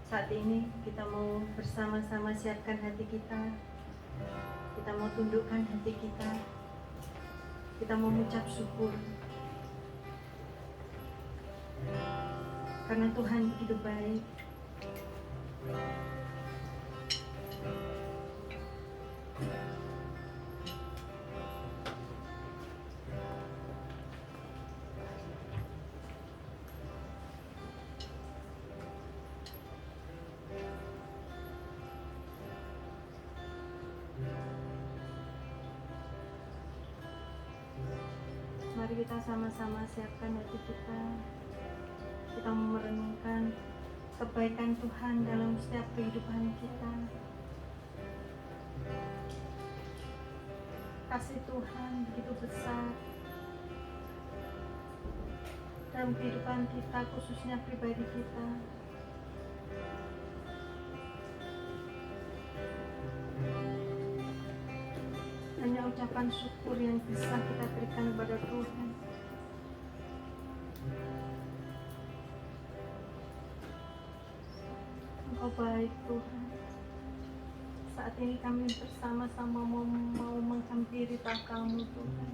Saat ini kita mau bersama-sama siapkan hati kita. Kita mau tundukkan hati kita. Kita mau mengucap syukur. Karena Tuhan begitu baik. Mari kita sama-sama siapkan hati kita. Kita merenungkan kebaikan Tuhan dalam setiap kehidupan kita. Kasih Tuhan begitu besar dalam kehidupan kita, khususnya pribadi kita. Hanya ucapan syukur yang bisa kita berikan kepada Tuhan. Engkau baik Tuhan. Saat ini kami bersama-sama mau menghampiri tahta-Mu Tuhan.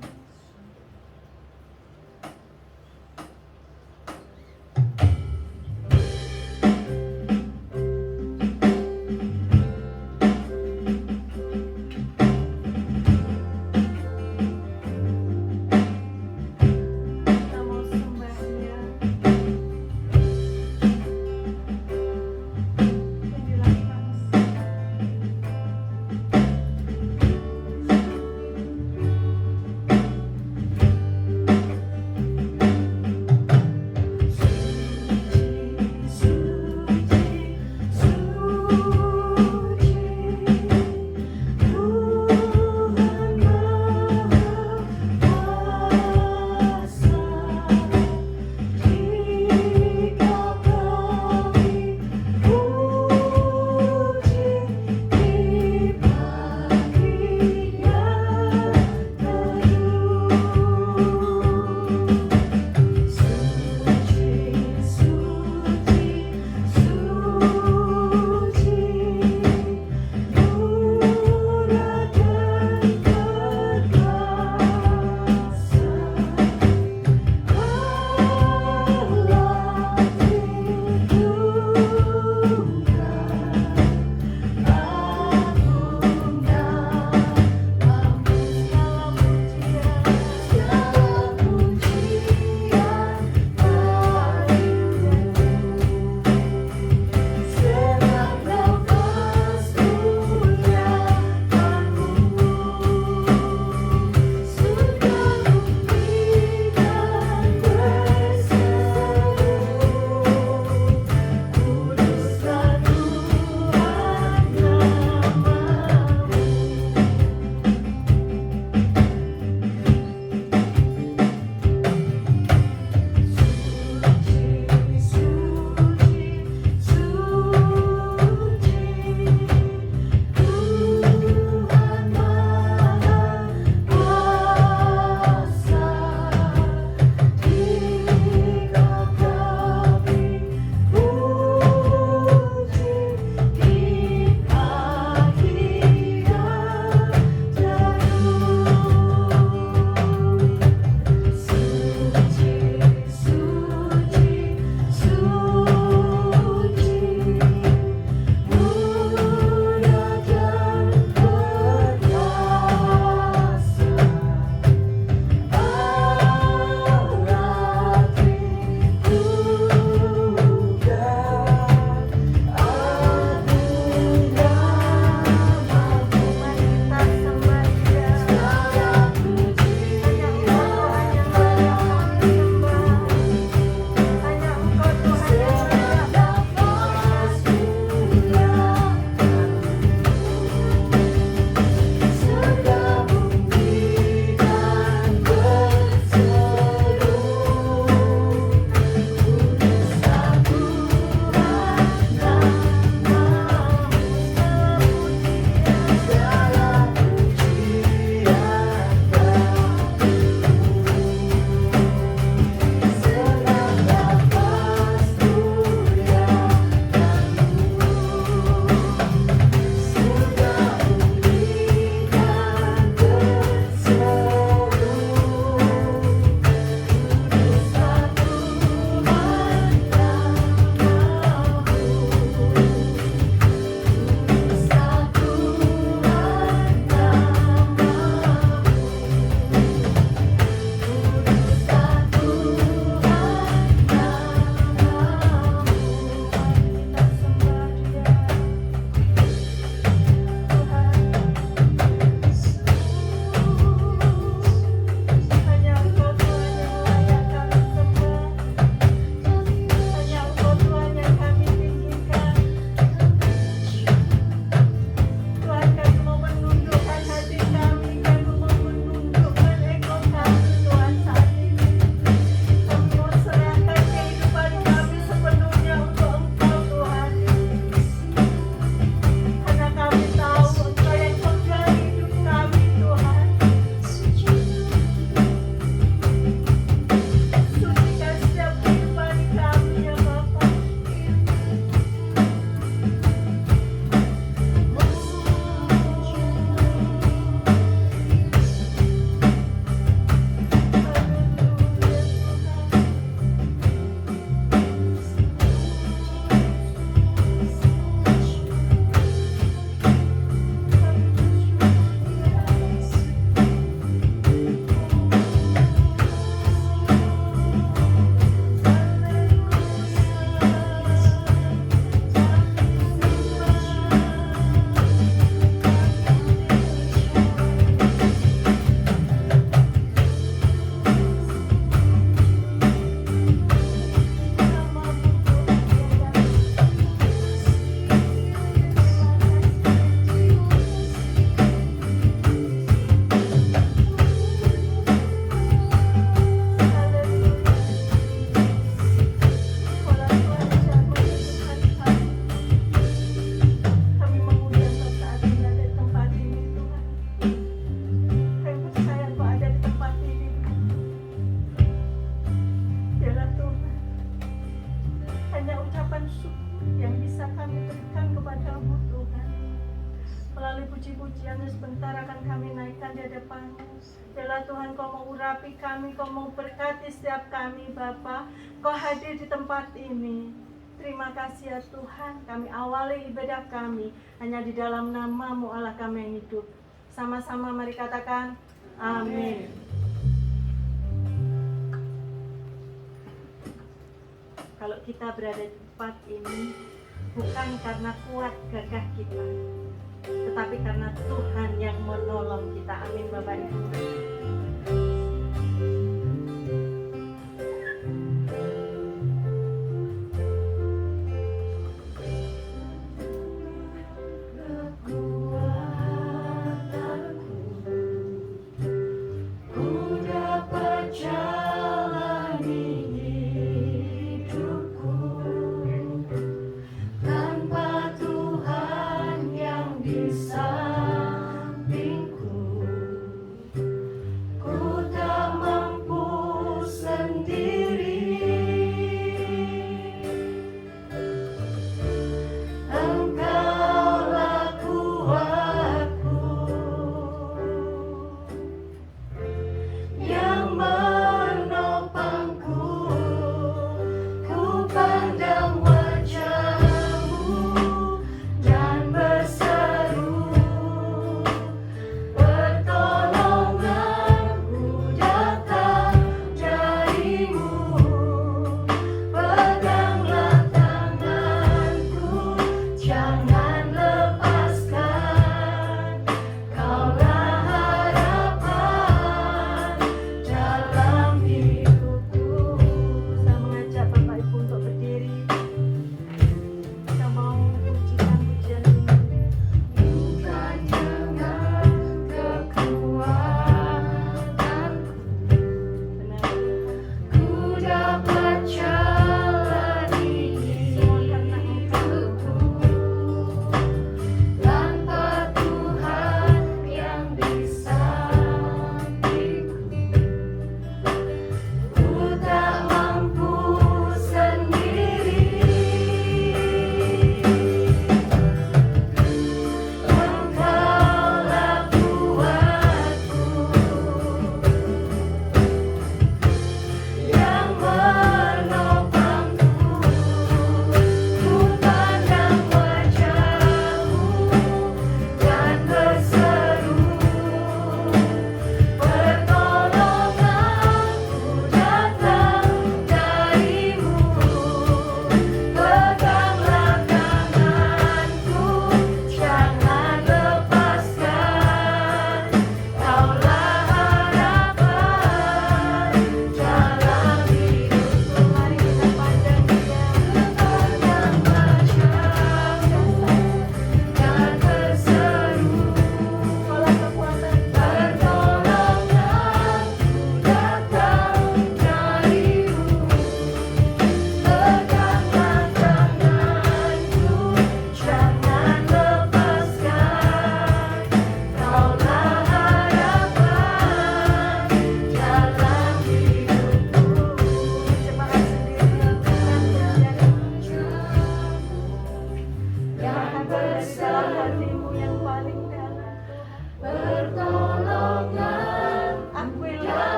bisa kami berikan kepada-Mu Tuhan. Melalui puji-pujian sebentar akan kami naikkan di hadapan-Mu. Biarlah Tuhan Kau mau urapi kami, Kau mau berkati setiap kami Bapa. Kau hadir di tempat ini. Terima kasih ya Tuhan, kami awali ibadah kami hanya di dalam nama-Mu Allah kami yang hidup. Sama-sama mari katakan amin. Kalau kita berada di tempat ini bukan karena kuat gagah kita, tetapi karena Tuhan yang menolong kita. Amin Bapak Ibu. Di sampingku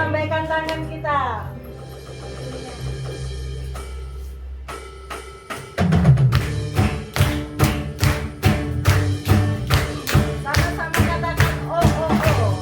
lambaikan tangan kita. Sama-sama katakan oh oh oh.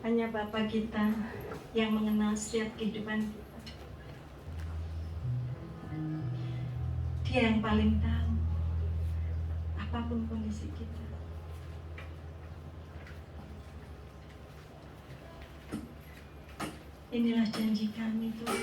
Hanya Bapa kita yang mengenal setiap kehidupan kita. Dia yang paling tahu apapun kondisi kita. Inilah janji kami, Tuhan.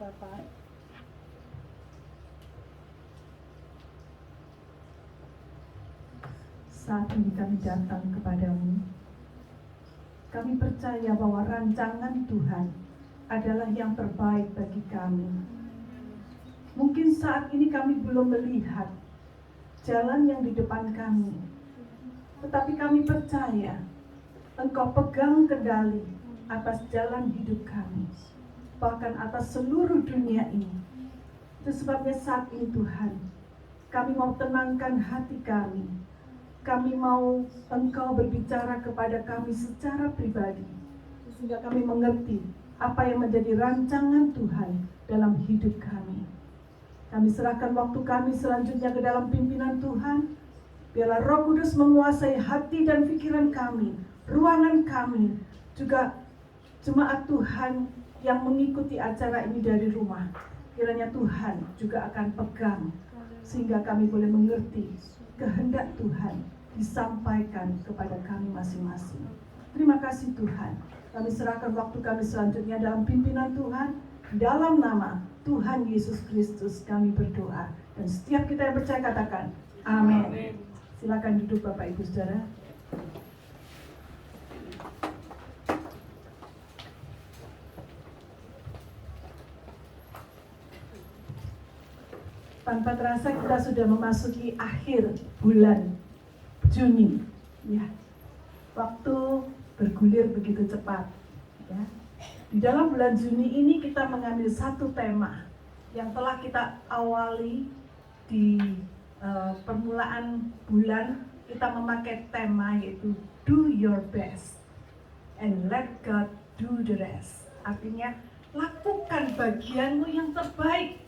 Bapak. Saat ini kami datang kepadamu. Kami percaya bahwa rancangan Tuhan adalah yang terbaik bagi kami. Mungkin saat ini kami belum melihat jalan yang di depan kami, tetapi kami percaya Engkau pegang kendali atas jalan hidup kami, bahkan atas seluruh dunia ini. Itu sebabnya saat ini Tuhan, kami mau tenangkan hati kami. Kami mau Engkau berbicara kepada kami secara pribadi, sehingga kami mengerti apa yang menjadi rancangan Tuhan dalam hidup kami. Kami serahkan waktu kami selanjutnya ke dalam pimpinan Tuhan. Biarlah Roh Kudus menguasai hati dan pikiran kami, ruangan kami, juga jemaat Tuhan yang mengikuti acara ini dari rumah. Kiranya Tuhan juga akan pegang, sehingga kami boleh mengerti kehendak Tuhan disampaikan kepada kami masing-masing. Terima kasih Tuhan. Kami serahkan waktu kami selanjutnya dalam pimpinan Tuhan. Dalam nama Tuhan Yesus Kristus kami berdoa. Dan setiap kita yang percaya katakan amin. Silakan duduk Bapak Ibu Saudara. Tanpa terasa kita sudah memasuki akhir bulan Juni, ya. Waktu bergulir begitu cepat, ya. Di dalam bulan Juni ini kita mengambil satu tema yang telah kita awali di permulaan bulan. Kita memakai tema yaitu do your best and let God do the rest. Artinya lakukan bagianmu yang terbaik,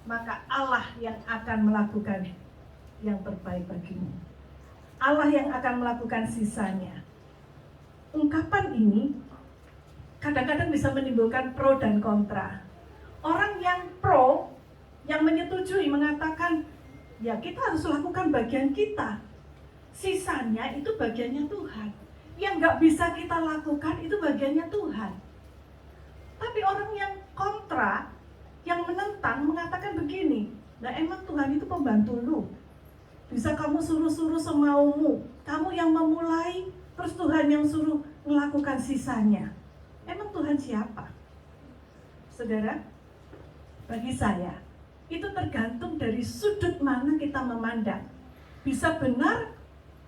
maka Allah yang akan melakukan yang terbaik bagimu. Allah yang akan melakukan sisanya. Ungkapan ini kadang-kadang bisa menimbulkan pro dan kontra. Orang yang pro, yang menyetujui, mengatakan, ya kita harus lakukan bagian kita. Sisanya itu bagiannya Tuhan. Yang nggak bisa kita lakukan itu bagiannya Tuhan. Tapi orang yang kontra, yang menentang, mengatakan begini, nah emang Tuhan itu pembantu lu. Bisa kamu suruh-suruh semaumu. Kamu yang memulai, terus Tuhan yang suruh melakukan sisanya. Emang Tuhan siapa? Saudara, bagi saya, itu tergantung dari sudut mana kita memandang. Bisa benar,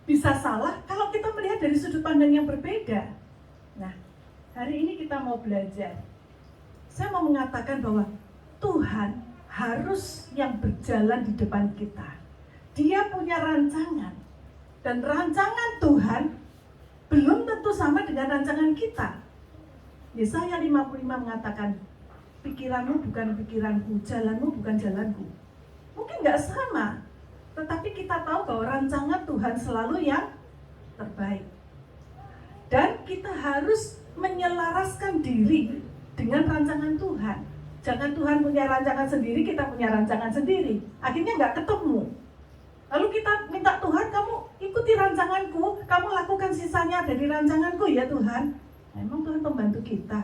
bisa salah, kalau kita melihat dari sudut pandang yang berbeda. Nah, hari ini kita mau belajar. Saya mau mengatakan bahwa Tuhan harus yang berjalan di depan kita. Dia punya rancangan. Dan rancangan Tuhan belum tentu sama dengan rancangan kita. Yesaya 55 mengatakan, pikiranmu bukan pikiranku, jalanmu bukan jalanku. Mungkin nggak sama, tetapi kita tahu bahwa rancangan Tuhan selalu yang terbaik. Dan kita harus menyelaraskan diri dengan rancangan Tuhan. Jangan Tuhan punya rancangan sendiri, kita punya rancangan sendiri. Akhirnya nggak ketemu. Lalu kita minta Tuhan, kamu ikuti rancanganku, kamu lakukan sisanya dari rancanganku ya Tuhan. Memang Tuhan pembantu kita.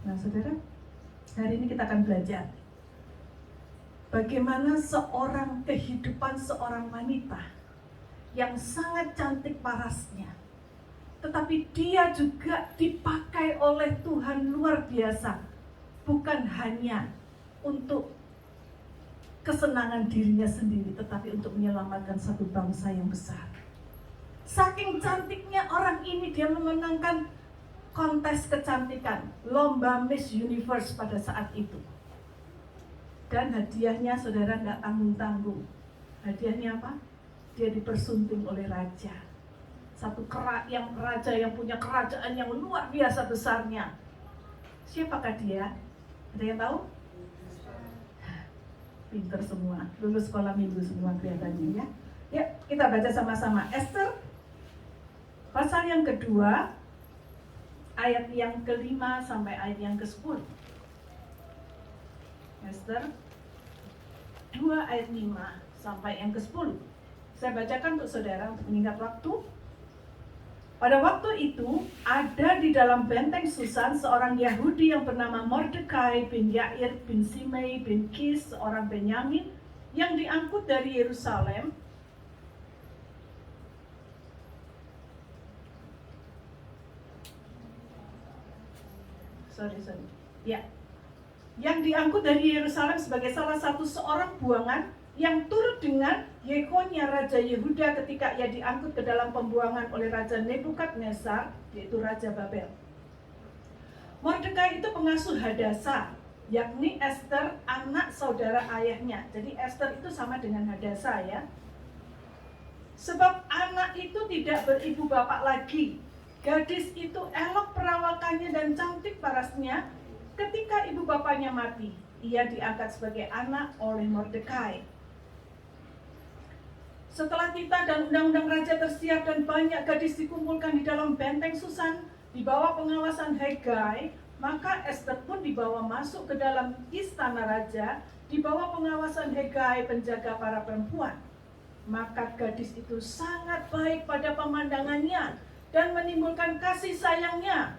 Nah saudara, hari ini kita akan belajar bagaimana kehidupan seorang wanita yang sangat cantik parasnya, tetapi dia juga dipakai oleh Tuhan luar biasa. Bukan hanya untuk kesenangan dirinya sendiri, tetapi untuk menyelamatkan satu bangsa yang besar. Saking cantiknya orang ini, dia memenangkan kontes kecantikan, lomba Miss Universe pada saat itu. Dan hadiahnya saudara nggak tanggung-tanggung. Hadiahnya apa? Dia dipersunting oleh raja. Satu raja yang punya kerajaan yang luar biasa besarnya. Siapakah dia? Ada yang tahu? Pinter semua, lulus sekolah minggu semua kelihatannya ya. Ya, kita baca sama-sama. Esther pasal yang kedua, ayat yang ke-5 sampai ayat yang ke-10. Esther 2 ayat 5 sampai yang ke-10. Saya bacakan untuk saudara untuk mengingat waktu. Pada waktu itu, ada di dalam benteng Susan seorang Yahudi yang bernama Mordekai bin Yair bin Simei bin Kis, seorang Benyamin, yang diangkut dari Yerusalem. Yang diangkut dari Yerusalem sebagai salah satu seorang buangan yang turut dengan Yekonia Raja Yehuda ketika ia diangkut ke dalam pembuangan oleh Raja Nebukadnezar, yaitu Raja Babel. Mordekai itu pengasuh Hadasa, yakni Esther, anak saudara ayahnya. Jadi Esther itu sama dengan Hadasa ya. Sebab anak itu tidak beribu bapak lagi. Gadis itu elok perawakannya dan cantik parasnya. Ketika ibu bapaknya mati, ia diangkat sebagai anak oleh Mordekai. Setelah titah dan undang-undang raja tersiap dan banyak gadis dikumpulkan di dalam benteng Susan di bawah pengawasan Hegai, maka Esther pun dibawa masuk ke dalam istana raja di bawah pengawasan Hegai, penjaga para perempuan. Maka gadis itu sangat baik pada pemandangannya dan menimbulkan kasih sayangnya.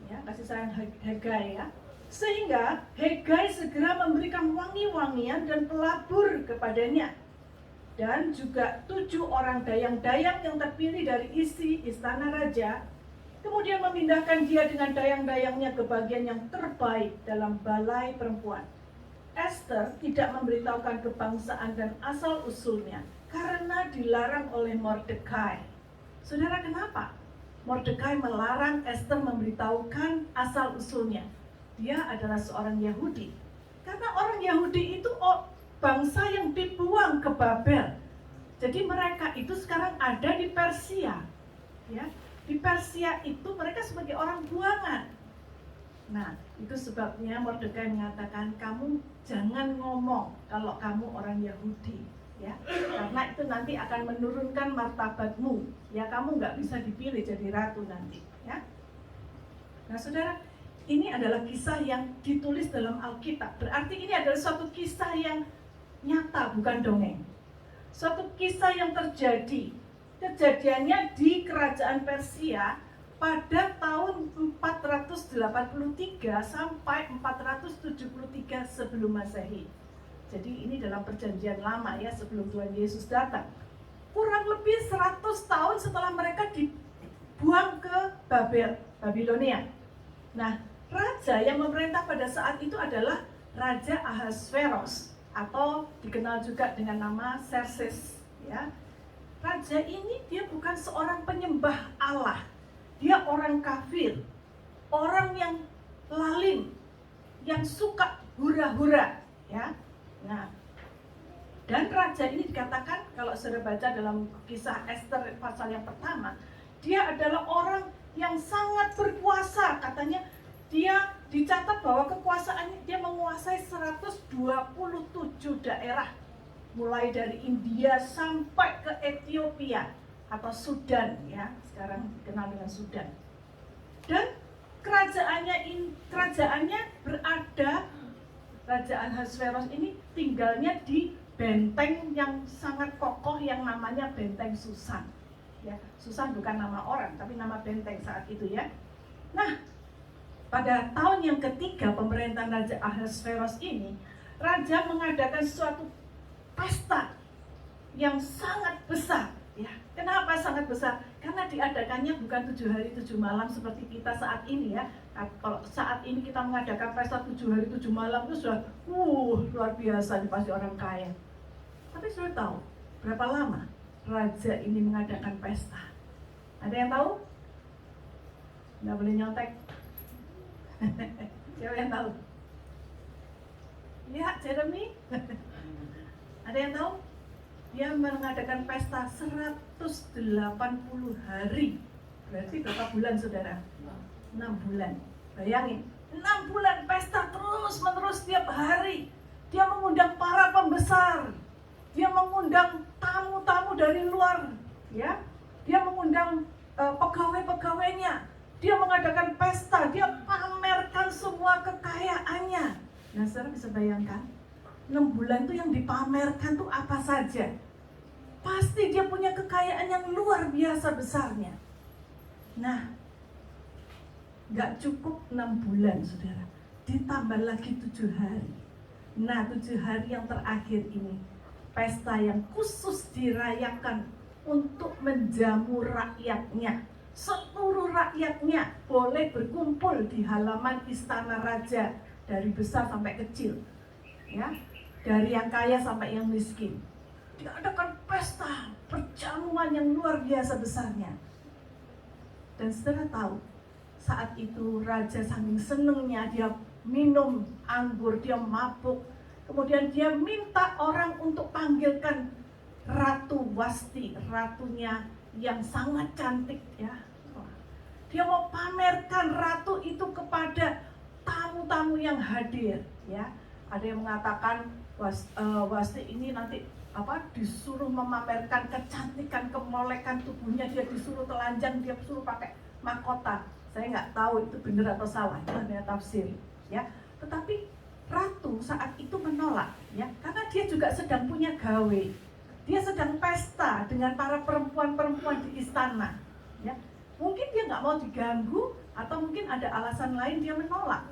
Ya, kasih sayang Hegai ya. Sehingga Hegai segera memberikan wangi-wangian dan pelabur kepadanya. Dan juga 7 orang dayang-dayang yang terpilih dari isi istana raja, kemudian memindahkan dia dengan dayang-dayangnya ke bagian yang terbaik dalam balai perempuan. Esther tidak memberitahukan kebangsaan dan asal-usulnya karena dilarang oleh Mordekai. Saudara, kenapa Mordekai melarang Esther memberitahukan asal-usulnya? Dia adalah seorang Yahudi. Karena orang Yahudi itu bangsa yang dibuang ke Babel. Jadi mereka itu sekarang ada di Persia. Ya, di Persia itu mereka sebagai orang buangan. Nah, itu sebabnya Mordekai mengatakan, kamu jangan ngomong kalau kamu orang Yahudi, ya, karena itu nanti akan menurunkan martabatmu. Ya, kamu nggak bisa dipilih jadi ratu nanti. Ya. Nah, saudara, ini adalah kisah yang ditulis dalam Alkitab. Berarti ini adalah suatu kisah yang nyata, bukan dongeng. Suatu kisah yang terjadi. Kejadiannya di kerajaan Persia pada tahun 483 sampai 473 sebelum Masehi. Jadi ini dalam perjanjian lama ya, sebelum Tuhan Yesus datang. Kurang lebih 100 tahun setelah mereka dibuang ke Babilonia. Nah, raja yang memerintah pada saat itu adalah Raja Ahasveros, atau dikenal juga dengan nama Xerxes, ya. Raja ini dia bukan seorang penyembah Allah. Dia orang kafir, orang yang lalim, yang suka hura-hura, ya. Nah, dan raja ini dikatakan, kalau saudara baca dalam kisah Esther pasal yang pertama, dia adalah orang yang sangat berkuasa. Katanya dia dicatat bahwa kekuasaannya, dia menguasai 127 daerah, mulai dari India sampai ke Ethiopia atau Sudan, ya, sekarang dikenal dengan Sudan. Dan kerajaannya berada, Kerajaan Ahasveros ini tinggalnya di benteng yang sangat kokoh yang namanya Benteng Susan. Ya, Susan bukan nama orang, tapi nama benteng saat itu ya. Nah, pada tahun yang ketiga pemerintahan Raja Ahasveros ini, raja mengadakan suatu pesta yang sangat besar. Ya, kenapa sangat besar? Karena diadakannya bukan 7 hari 7 malam seperti kita saat ini ya. Kalau saat ini kita mengadakan pesta 7 hari 7 malam itu sudah luar biasa, pasti orang kaya. Tapi sudah tahu berapa lama raja ini mengadakan pesta? Ada yang tahu? Nggak boleh nyontek. Siapa yang tahu? Ya, Jeremy. Ada yang tahu? Dia mengadakan pesta 180 hari. Berarti berapa bulan, saudara? 6 bulan. Bayangin, 6 bulan pesta terus-menerus tiap hari. Dia mengundang para pembesar. Dia mengundang tamu-tamu dari luar, ya. Dia mengundang pegawai-pegawainya. Dia mengadakan pesta, dia pamerkan semua kekayaannya. Nah, saudara bisa bayangkan, 6 bulan itu yang dipamerkan tuh apa saja? Pasti dia punya kekayaan yang luar biasa besarnya. Nah, nggak cukup 6 bulan, saudara. Ditambah lagi 7 hari. Nah, 7 hari yang terakhir ini, pesta yang khusus dirayakan untuk menjamu rakyatnya. Seluruh rakyatnya boleh berkumpul di halaman istana raja, dari besar sampai kecil, ya, dari yang kaya sampai yang miskin. Diadakan pesta perjamuan yang luar biasa besarnya. Dan saudara tahu, saat itu raja saking senengnya dia minum anggur, dia mabuk. Kemudian dia minta orang untuk panggilkan Ratu Wasti, ratunya yang sangat cantik, ya. Dia mau pamerkan ratu itu kepada tamu-tamu yang hadir, ya. Ada yang mengatakan Wasti ini nanti disuruh memamerkan kecantikan, kemolekan tubuhnya, dia disuruh telanjang, dia disuruh pakai mahkota. Saya nggak tahu itu benar atau salah, itu hanya tafsir, ya. Tetapi ratu saat itu menolak, ya, karena dia juga sedang punya gawe. Dia sedang pesta dengan para perempuan-perempuan di istana, ya. Mungkin dia nggak mau diganggu, atau mungkin ada alasan lain dia menolak.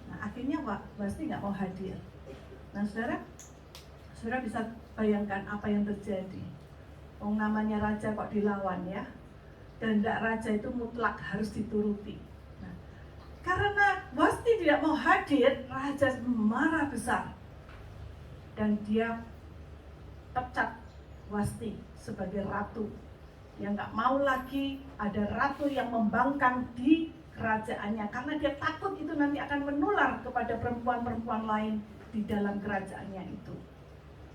Nah, akhirnya Wasti nggak mau hadir. Nah, saudara bisa bayangkan apa yang terjadi. Namanya raja kok dilawan, ya. Kehendak raja itu mutlak harus dituruti. Nah, karena Wasti tidak mau hadir, raja marah besar. Dan dia pecat Wasti sebagai ratu. Yang nggak mau lagi ada ratu yang membangkang di kerajaannya, karena dia takut itu nanti akan menular kepada perempuan-perempuan lain di dalam kerajaannya itu.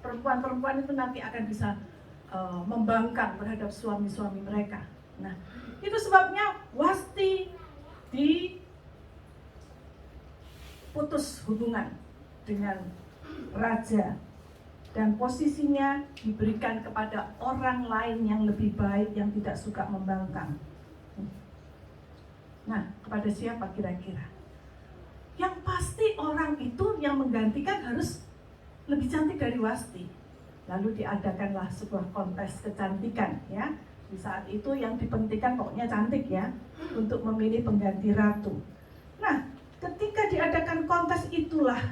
Perempuan-perempuan itu nanti akan bisa membangkang terhadap suami-suami mereka. Nah, itu sebabnya Wasti diputus hubungan dengan raja, dan posisinya diberikan kepada orang lain yang lebih baik, yang tidak suka membangkang. Nah, kepada siapa kira-kira? Yang pasti orang itu yang menggantikan harus lebih cantik dari Wasti. Lalu diadakanlah sebuah kontes kecantikan, ya. Di saat itu yang dipentingkan pokoknya cantik, ya, untuk memilih pengganti ratu. Nah, ketika diadakan kontes itulah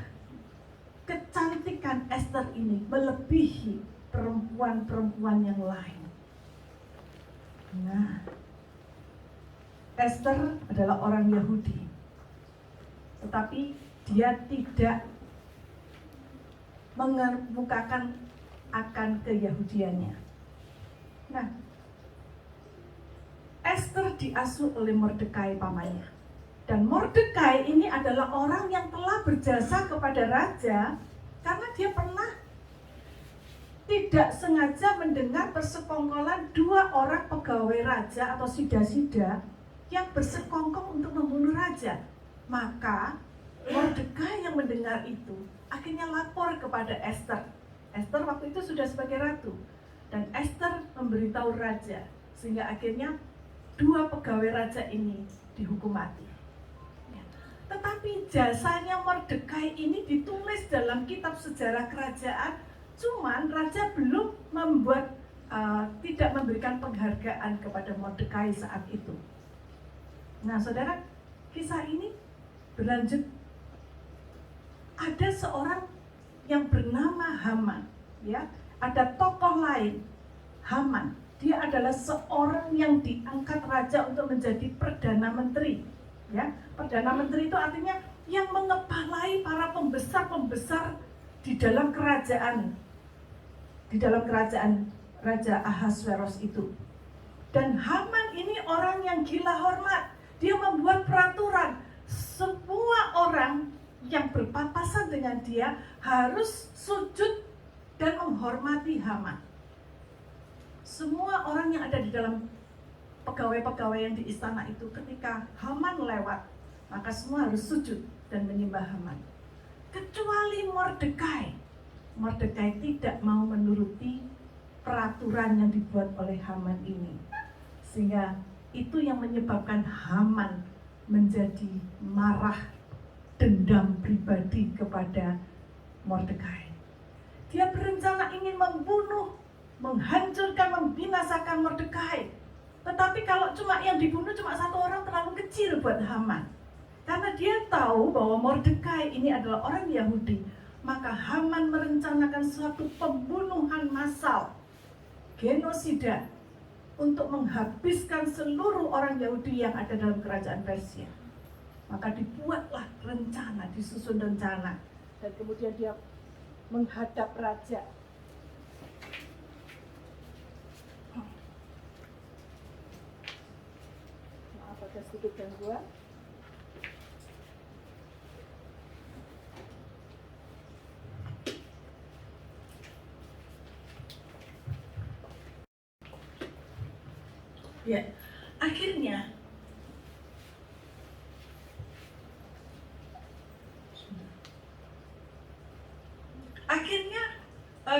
kecantikan Esther ini melebihi perempuan-perempuan yang lain. Nah, Esther adalah orang Yahudi, tetapi dia tidak mengemukakan akan keyahudiannya. Nah, Esther diasuh oleh Mordekai pamannya. Dan Mordekai ini adalah orang yang telah berjasa kepada raja, karena dia pernah tidak sengaja mendengar persekongkolan 2 orang pegawai raja atau sida-sida yang bersekongkol untuk membunuh raja. Maka Mordekai yang mendengar itu akhirnya lapor kepada Esther. Esther waktu itu sudah sebagai ratu, dan Esther memberitahu raja, sehingga akhirnya 2 pegawai raja ini dihukum mati. Tetapi jasanya Mordekai ini ditulis dalam kitab sejarah kerajaan, cuman raja belum tidak memberikan penghargaan kepada Mordekai saat itu. Nah, saudara, kisah ini berlanjut. Ada seorang yang bernama Haman, ya. Ada tokoh lain, Haman. Dia adalah seorang yang diangkat raja untuk menjadi perdana menteri. Ya, perdana menteri itu artinya yang mengepalai para pembesar-pembesar di dalam kerajaan Raja Ahasveros itu. Dan Haman ini orang yang gila hormat. Dia membuat peraturan, semua orang yang berpapasan dengan dia harus sujud dan menghormati Haman. Semua orang yang ada di dalam pegawai-pegawai yang di istana itu, ketika Haman lewat, maka semua harus sujud dan menyembah Haman. Kecuali Mordekai. Mordekai tidak mau menuruti peraturan yang dibuat oleh Haman ini. Sehingga itu yang menyebabkan Haman menjadi marah, dendam pribadi kepada Mordekai. Dia berencana ingin membunuh, menghancurkan, membinasakan Mordekai. Tetapi kalau cuma yang dibunuh cuma satu orang terlalu kecil buat Haman. Karena dia tahu bahwa Mordekai ini adalah orang Yahudi, maka Haman merencanakan suatu pembunuhan massal, genosida, untuk menghabiskan seluruh orang Yahudi yang ada dalam kerajaan Persia. Maka dibuatlah rencana, disusun rencana, dan kemudian dia menghadap raja. Maaf ada sedikit gangguan. Ya, akhirnya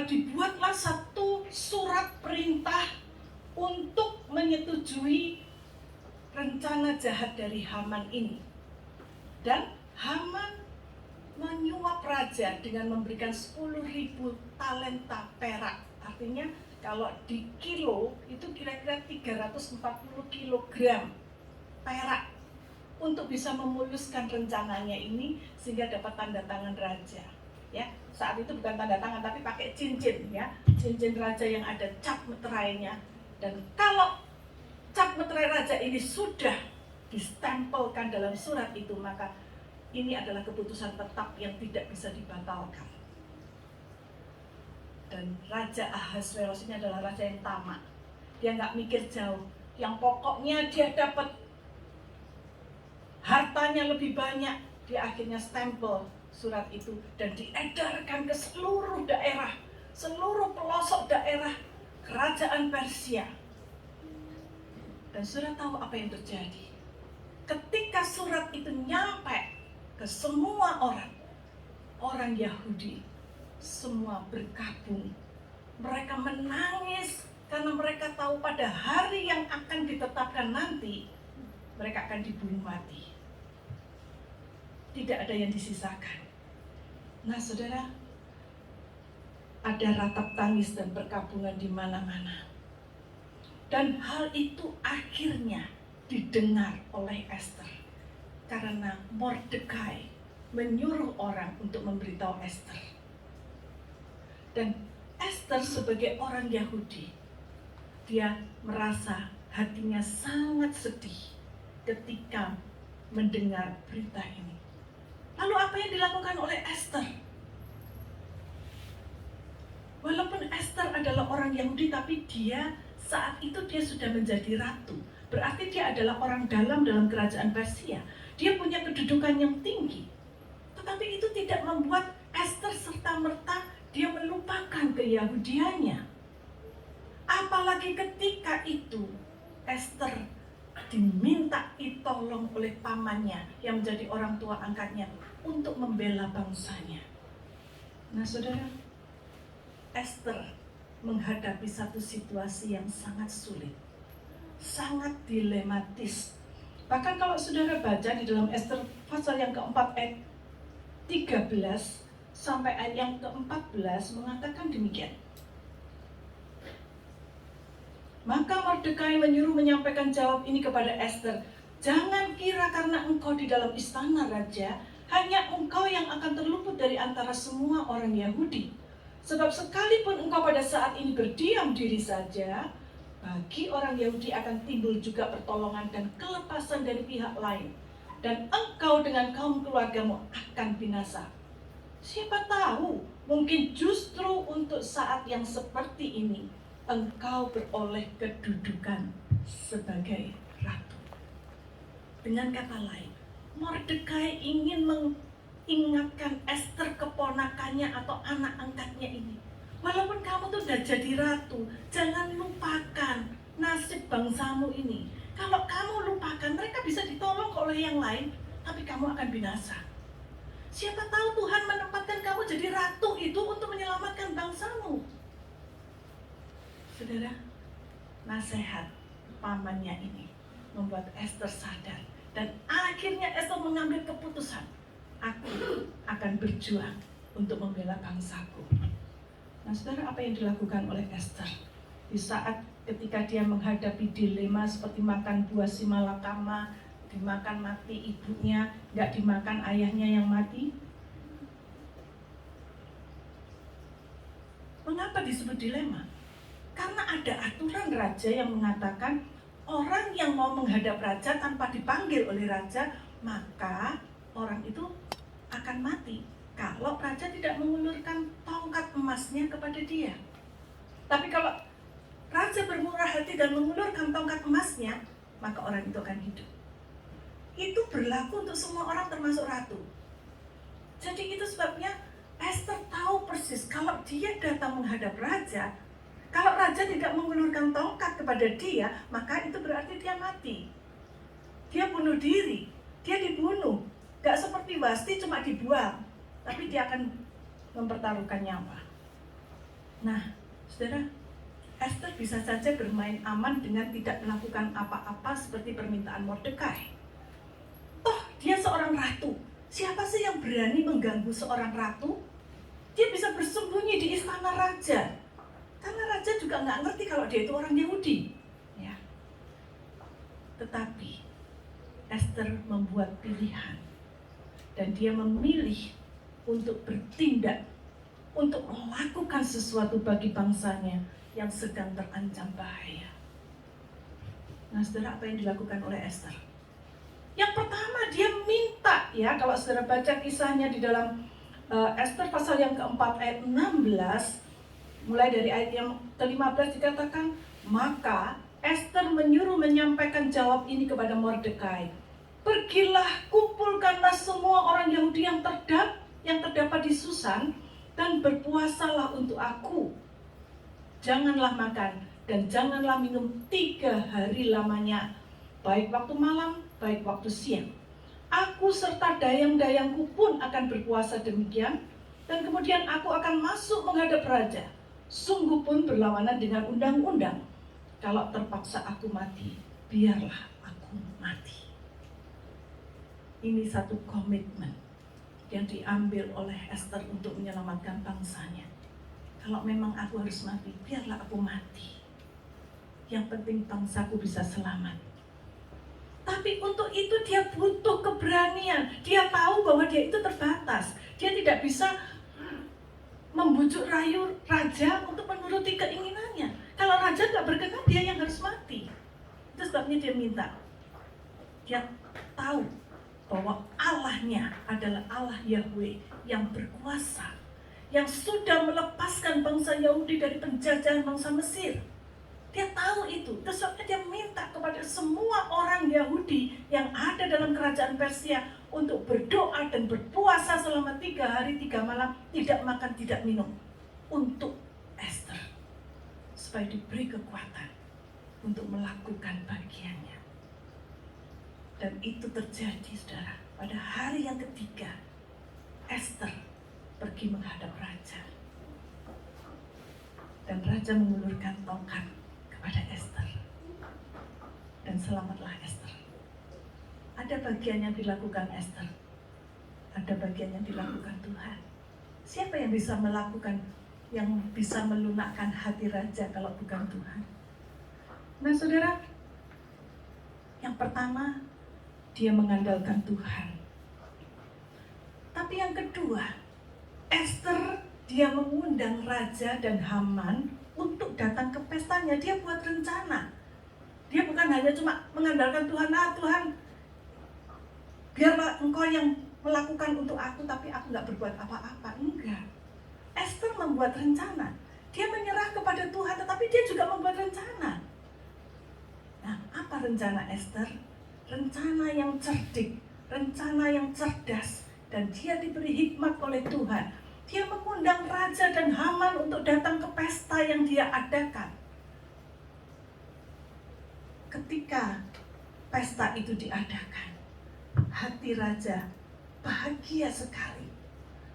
dibuatlah satu surat perintah untuk menyetujui rencana jahat dari Haman ini. Dan Haman menyuap raja dengan memberikan 10.000 talenta perak. Artinya kalau di kilo itu kira-kira 340 kilogram perak untuk bisa memuluskan rencananya ini sehingga dapat tanda tangan raja. Ya, saat itu bukan tanda tangan tapi pakai cincin, ya, cincin raja yang ada cap meterainya. Dan kalau cap meterai raja ini sudah distempelkan dalam surat itu, maka ini adalah keputusan tetap yang tidak bisa dibatalkan. Dan Raja Ahasveros ini adalah raja yang tamak. Dia nggak mikir jauh. Yang pokoknya dia dapat hartanya lebih banyak. Dia akhirnya stempel surat itu dan diedarkan ke seluruh daerah, seluruh pelosok daerah kerajaan Persia. Dan saudara tahu apa yang terjadi? Ketika surat itu nyampe ke semua orang Yahudi, semua berkabung. Mereka menangis karena mereka tahu pada hari yang akan ditetapkan nanti, mereka akan dibunuh mati. Tidak ada yang disisakan. Nah, saudara, ada ratap tangis dan perkabungan di mana-mana. Dan hal itu akhirnya didengar oleh Esther. Karena Mordekai menyuruh orang untuk memberitahu Esther. Dan Esther sebagai orang Yahudi, dia merasa hatinya sangat sedih ketika mendengar berita ini. Lalu apa yang dilakukan oleh Esther? Walaupun Esther adalah orang Yahudi, tapi saat itu dia sudah menjadi ratu. Berarti dia adalah orang dalam kerajaan Persia. Dia punya kedudukan yang tinggi. Tetapi itu tidak membuat Esther serta-merta dia melupakan keyahudiannya. Apalagi ketika itu Esther diminta ditolong oleh pamannya yang menjadi orang tua angkatnya untuk membela bangsanya. Nah, saudara, Esther menghadapi satu situasi yang sangat sulit, sangat dilematis. Bahkan kalau saudara baca di dalam Esther pasal yang keempat ayat 13 sampai ayat yang ke-14 mengatakan demikian. Maka Mordekai menyuruh menyampaikan jawab ini kepada Esther. Jangan kira karena engkau di dalam istana raja, hanya engkau yang akan terluput dari antara semua orang Yahudi. Sebab sekalipun engkau pada saat ini berdiam diri saja, bagi orang Yahudi akan timbul juga pertolongan dan kelepasan dari pihak lain. Dan engkau dengan kaum keluargamu akan binasa. Siapa tahu, mungkin justru untuk saat yang seperti ini, engkau beroleh kedudukan sebagai ratu. Dengan kata lain, Mordekai ingin mengingatkan Esther keponakannya atau anak angkatnya ini. Walaupun kamu tuh udah jadi ratu, jangan lupakan nasib bangsamu ini. Kalau kamu lupakan, mereka bisa ditolong oleh yang lain, tapi kamu akan binasa. Siapa tahu Tuhan menempatkan kamu jadi ratu itu untuk menyelamatkan bangsamu. Saudara, nasihat pamannya ini membuat Esther sadar. Dan akhirnya Esther mengambil keputusan. Aku akan berjuang untuk membela bangsaku. Nah, saudara, apa yang dilakukan oleh Esther? Di saat ketika dia menghadapi dilema seperti makan buah simalakama, dimakan mati ibunya, nggak dimakan ayahnya yang mati. Mengapa disebut dilema? Karena ada aturan raja yang mengatakan orang yang mau menghadap raja tanpa dipanggil oleh raja, maka orang itu akan mati kalau raja tidak mengulurkan tongkat emasnya kepada dia. Tapi kalau raja bermurah hati dan mengulurkan tongkat emasnya, maka orang itu akan hidup. Itu berlaku untuk semua orang termasuk ratu. Jadi itu sebabnya Esther tahu persis kalau dia datang menghadap raja, kalau raja tidak mengulurkan tongkat kepada dia, maka itu berarti dia mati. Dia bunuh diri, dia dibunuh. Gak seperti Wasti cuma dibuang, tapi dia akan mempertaruhkan nyawa. Nah, saudara, Esther bisa saja bermain aman dengan tidak melakukan apa-apa seperti permintaan Mordekai. Toh, dia seorang ratu. Siapa sih yang berani mengganggu seorang ratu? Dia bisa bersembunyi di istana raja. Karena raja juga nggak ngerti kalau dia itu orang Yahudi. Ya. Tetapi Esther membuat pilihan. Dan dia memilih untuk bertindak, untuk melakukan sesuatu bagi bangsanya yang sedang terancam bahaya. Nah, saudara, apa yang dilakukan oleh Esther? Yang pertama, dia minta, ya, kalau saudara baca kisahnya di dalam Esther pasal yang keempat ayat 16, mulai dari ayat yang ke-15 dikatakan, maka Esther menyuruh menyampaikan jawab ini kepada Mordekai. Pergilah, kumpulkanlah semua orang Yahudi yang terdapat di Susan dan berpuasalah untuk aku. Janganlah makan dan janganlah minum 3 hari lamanya, baik waktu malam, baik waktu siang. Aku serta dayang-dayangku pun akan berpuasa demikian, dan kemudian aku akan masuk menghadap raja. Sungguh pun berlawanan dengan undang-undang. Kalau terpaksa aku mati, biarlah aku mati. Ini satu komitmen yang diambil oleh Esther untuk menyelamatkan bangsanya. Kalau memang aku harus mati, biarlah aku mati. Yang penting bangsaku bisa selamat. Tapi untuk itu dia butuh keberanian. Dia tahu bahwa dia itu terbatas. Dia tidak bisa membujuk rayu raja untuk menuruti keinginannya. Kalau raja tidak berkenan, dia yang harus mati. Itu sebabnya dia minta. Dia tahu bahwa Allahnya adalah Allah Yahweh yang berkuasa, yang sudah melepaskan bangsa Yahudi dari penjajahan bangsa Mesir. Dia tahu itu, sebabnya dia minta kepada semua orang Yahudi yang ada dalam kerajaan Persia untuk berdoa dan berpuasa selama 3 hari 3 malam, tidak makan, tidak minum, untuk Esther, supaya diberi kekuatan untuk melakukan bagiannya. Dan itu terjadi, saudara, pada hari yang ketiga, Esther pergi menghadap raja. Dan raja mengulurkan tongkat kepada Esther. Dan selamatlah Esther. Ada bagian yang dilakukan Esther, ada bagian yang dilakukan Tuhan. Siapa yang bisa melakukan, yang bisa melunakkan hati raja kalau bukan Tuhan? Nah, saudara, yang pertama, dia mengandalkan Tuhan. Tapi yang kedua, Esther, dia mengundang raja dan Haman untuk datang ke pestanya. Dia buat rencana. Dia bukan hanya cuma mengandalkan Tuhan, Tuhan, biarlah engkau yang melakukan untuk aku, tapi aku gak berbuat apa-apa. Enggak. Esther membuat rencana. Dia menyerah kepada Tuhan, tetapi dia juga membuat rencana. Nah, apa rencana Esther? Rencana yang cerdik, rencana yang cerdas, dan dia diberi hikmat oleh Tuhan. Dia mengundang raja dan Haman untuk datang ke pesta yang dia adakan. Ketika pesta itu diadakan, hati raja bahagia sekali.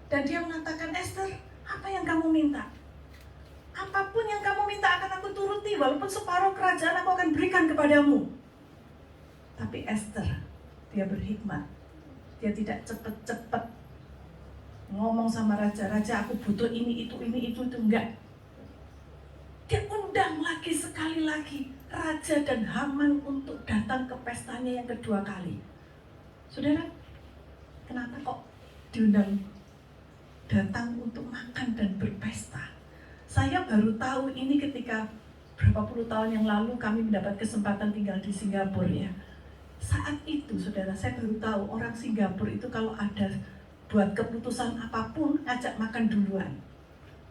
Dan dia mengatakan, Esther, apa yang kamu minta? Apapun yang kamu minta akan aku turuti, walaupun separuh kerajaan aku akan berikan kepadamu. Tapi Esther, dia berhikmat. Dia tidak cepat-cepat ngomong sama raja, raja aku butuh ini, itu, enggak. Dia undang lagi sekali sekali lagi raja dan Haman untuk datang ke pestanya yang kedua kali. Saudara, kenapa kok diundang datang untuk makan dan berpesta? Saya baru tahu ini ketika berapa puluh tahun yang lalu kami mendapat kesempatan tinggal di Singapura ya. Saat itu saudara, saya baru tahu orang Singapura itu kalau ada buat keputusan apapun ngajak makan duluan.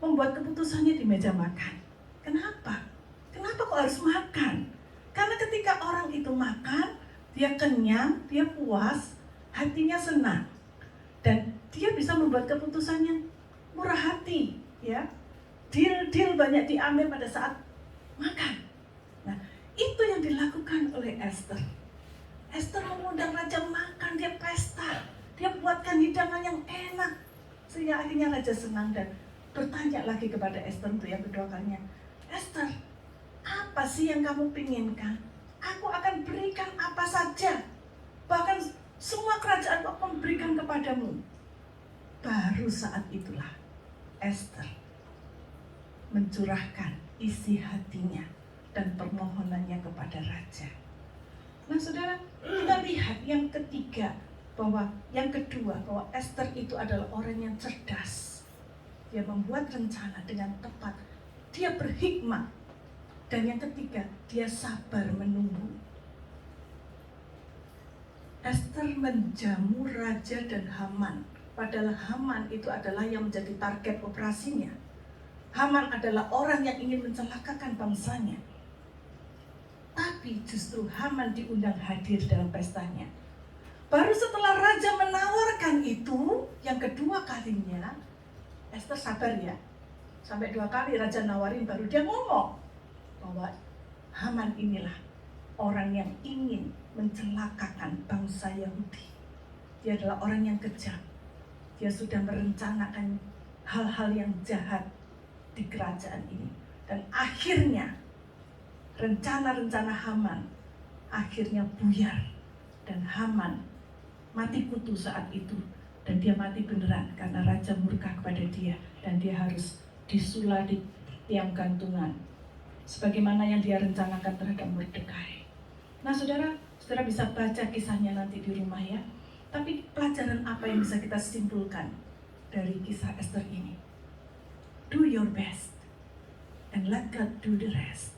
Membuat keputusannya di meja makan. Kenapa? Kenapa kok harus makan? Karena ketika orang itu makan, dia kenyang, dia puas, hatinya senang. Dan dia bisa membuat keputusan yang murah hati, ya. Deal-deal banyak diambil pada saat makan. Nah, itu yang dilakukan oleh Esther. Esther mengundang raja makan, dia pesta, dia buatkan hidangan yang enak. Sehingga akhirnya raja senang dan bertanya lagi kepada Esther untuk yang kedua kalinya. Esther, apa sih yang kamu pinginkan? Aku akan berikan apa saja. Bahkan semua kerajaan aku akan berikan kepadamu. Baru saat itulah Esther mencurahkan isi hatinya dan permohonannya kepada raja. Nah saudara, kita lihat yang ketiga, yang kedua, bahwa Esther itu adalah orang yang cerdas. Dia membuat rencana dengan tepat. Dia berhikmat. Dan yang ketiga, dia sabar menunggu. Esther menjamu raja dan Haman. Padahal Haman itu adalah yang menjadi target operasinya. Haman adalah orang yang ingin mencelakakan bangsanya. Tapi justru Haman diundang hadir dalam pestanya. Baru setelah raja menawarkan itu, yang kedua kalinya, Esther sabar ya. Sampai 2 kali raja nawarin baru dia ngomong bahwa Haman inilah orang yang ingin mencelakakan bangsa Yahudi. Dia adalah orang yang kejam. Dia sudah merencanakan hal-hal yang jahat di kerajaan ini. Dan akhirnya rencana-rencana Haman akhirnya buyar. Dan Haman mati kutu saat itu. Dan dia mati beneran karena raja murka kepada dia. Dan dia harus disula di tiang gantungan. Sebagaimana yang dia rencanakan terhadap Mordekai. Nah saudara bisa baca kisahnya nanti di rumah ya. Tapi pelajaran apa yang bisa kita simpulkan dari kisah Esther ini? Do your best and let God do the rest.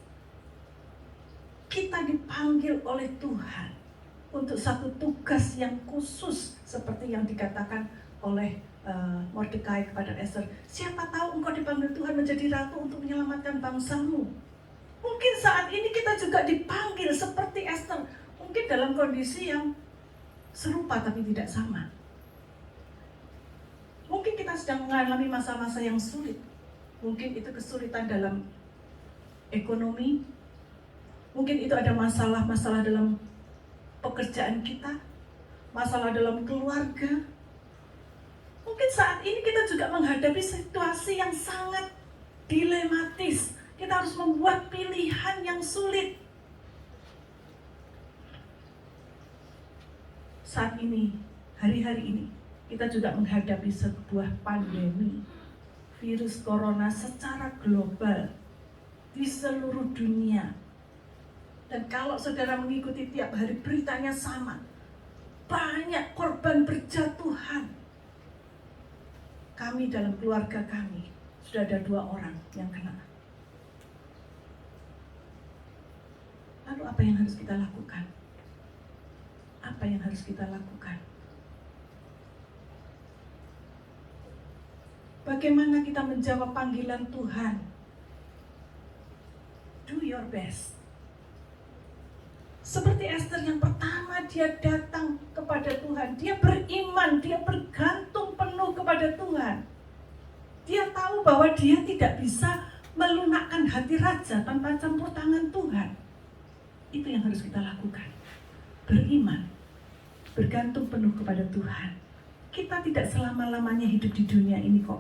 Kita dipanggil oleh Tuhan untuk satu tugas yang khusus seperti yang dikatakan oleh Mordekai kepada Esther. Siapa tahu engkau dipanggil Tuhan menjadi ratu untuk menyelamatkan bangsamu. Mungkin saat ini kita juga dipanggil seperti Esther. Mungkin dalam kondisi yang serupa tapi tidak sama. Mungkin kita sedang mengalami masa-masa yang sulit. Mungkin itu kesulitan dalam ekonomi. Mungkin itu ada masalah-masalah dalam pekerjaan kita. Masalah dalam keluarga. Mungkin saat ini kita juga menghadapi situasi yang sangat dilematis. Kita harus membuat pilihan yang sulit. Saat ini, hari-hari ini, kita juga menghadapi sebuah pandemi virus corona secara global di seluruh dunia. Dan kalau saudara mengikuti tiap hari beritanya sama, banyak korban berjatuhan. Kami dalam keluarga kami sudah ada 2 orang yang kena. Lalu apa yang harus kita lakukan? Apa yang harus kita lakukan? Bagaimana kita menjawab panggilan Tuhan? Do your best. Seperti Esther yang pertama, dia datang kepada Tuhan. Dia beriman, dia bergantung penuh kepada Tuhan. Dia tahu bahwa dia tidak bisa melunakkan hati raja tanpa campur tangan Tuhan. Itu yang harus kita lakukan. Beriman, bergantung penuh kepada Tuhan. Kita tidak selama-lamanya hidup di dunia ini kok.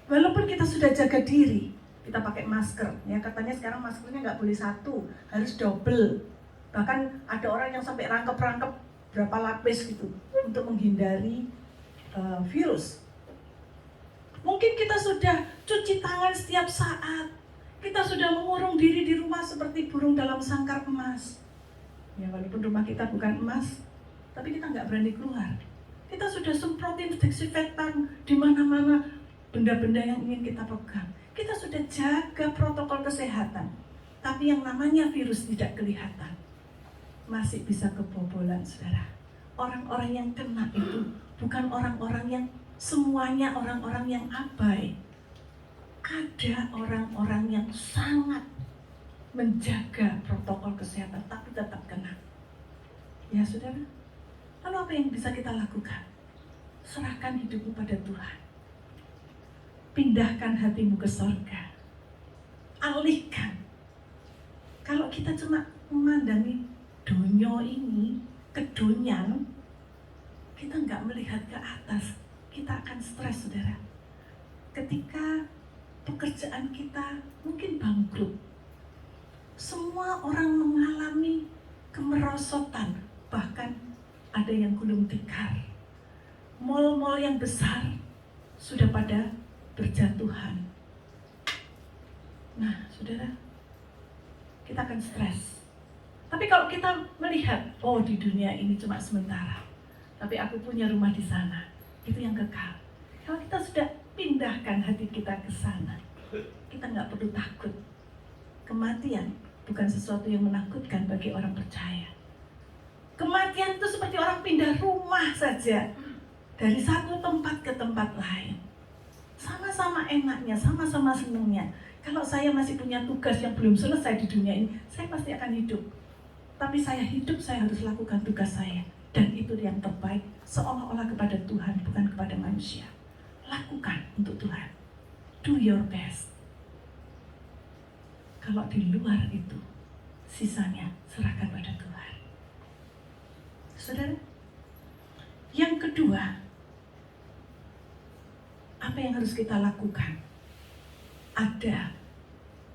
Walaupun kita sudah jaga diri, kita pakai masker. Ya katanya sekarang maskernya nggak boleh 1, harus double. Bahkan ada orang yang sampai rangkep-rangkep berapa lapis gitu untuk menghindari virus. Mungkin kita sudah cuci tangan setiap saat. Kita sudah mengurung diri di rumah seperti burung dalam sangkar emas. Ya walaupun rumah kita bukan emas, tapi kita nggak berani keluar. Kita sudah semprotin desinfektan di mana-mana benda-benda yang ingin kita pegang. Kita sudah jaga protokol kesehatan, tapi yang namanya virus tidak kelihatan. Masih bisa kebobolan, saudara. Orang-orang yang kena itu bukan orang-orang yang semuanya orang-orang yang abai. Ada orang-orang yang sangat menjaga protokol kesehatan, tapi tetap kena. Ya, saudara. Lalu apa yang bisa kita lakukan? Serahkan hidupmu pada Tuhan. Pindahkan hatimu ke sorga. Alihkan. Kalau kita cuma memandangi dunia ini, kedonyan, kita nggak melihat ke atas, kita akan stres, saudara. Ketika pekerjaan kita mungkin bangkrut, semua orang mengalami kemerosotan, bahkan ada yang gulung tikar. Mal-mal yang besar sudah pada berjatuhan. Nah, saudara, kita akan stres. Tapi kalau kita melihat, oh di dunia ini cuma sementara, tapi aku punya rumah di sana, itu yang kekal. Kalau kita sudah pindahkan hati kita ke sana, kita nggak perlu takut. Kematian bukan sesuatu yang menakutkan bagi orang percaya. Kematian itu seperti orang pindah rumah saja, dari satu tempat ke tempat lain. Sama-sama enaknya, sama-sama senangnya. Kalau saya masih punya tugas yang belum selesai di dunia ini, saya pasti akan hidup. Tapi saya hidup, saya harus lakukan tugas saya. Dan itu yang terbaik, seolah-olah kepada Tuhan, bukan kepada manusia. Lakukan untuk Tuhan. Do your best. Kalau di luar itu, sisanya serahkan pada Tuhan. Saudara, yang kedua, apa yang harus kita lakukan? Ada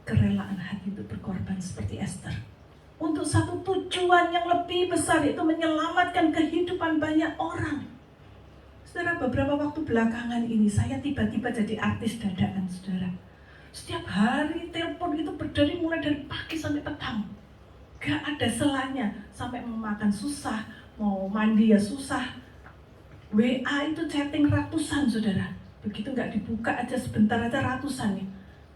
kerelaan hati untuk berkorban seperti Esther. Untuk satu tujuan yang lebih besar, itu menyelamatkan kehidupan banyak orang. Saudara, beberapa waktu belakangan ini saya tiba-tiba jadi artis dadakan, saudara. Setiap hari telepon itu berdiri mulai dari pagi sampai petang. Gak ada selanya, sampai mau makan susah, mau mandi ya susah. WA itu chatting ratusan, saudara. Begitu gak dibuka aja sebentar aja ratusan nih.